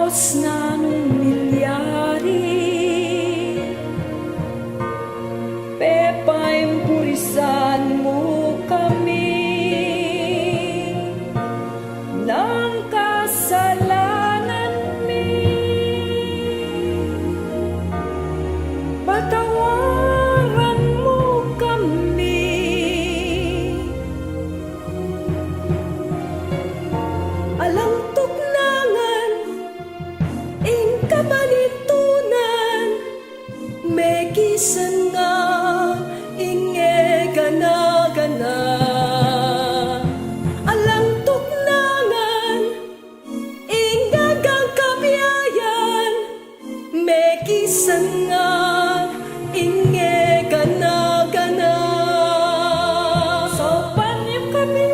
Diyos na nung milyari, Pepay purisan mo kami ng kasalanan mi. Patawaran mo kami, alang tugnangan ing kabalitunan, may kisan nga inge gana-gana. Alang tugnangan ing dagang kabiyayan, may kisan nga inge gana-gana. Sopan niyo kami,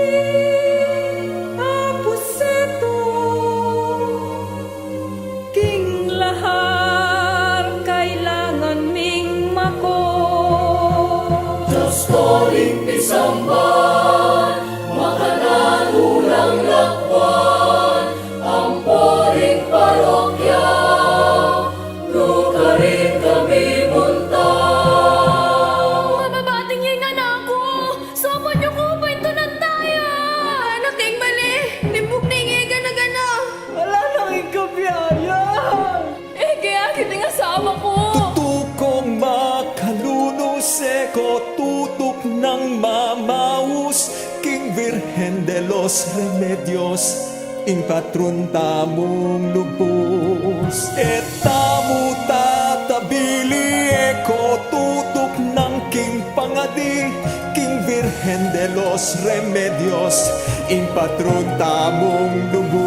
Apuseto, king lahar kailangan ming mako. Diyos ko rin pisamban, makanan ulang lakwan, ang poring parokya, luka rin kami munta. Mababating yung anak ko! Sopon niyo ko pa ito ng tayo! Anak king mali! Limbog na yung gana-gana! Wala nang ikabiyayan. Kaya kiting asawa ko! Tutukong makaluluseko, tutok ng mamaus, King Virgen de los Remedios, ing patron tamong lubos. Etamu tatabili eko, tutok ng King Pangadi, King Virgen de los Remedios, ing patron tamong lubos.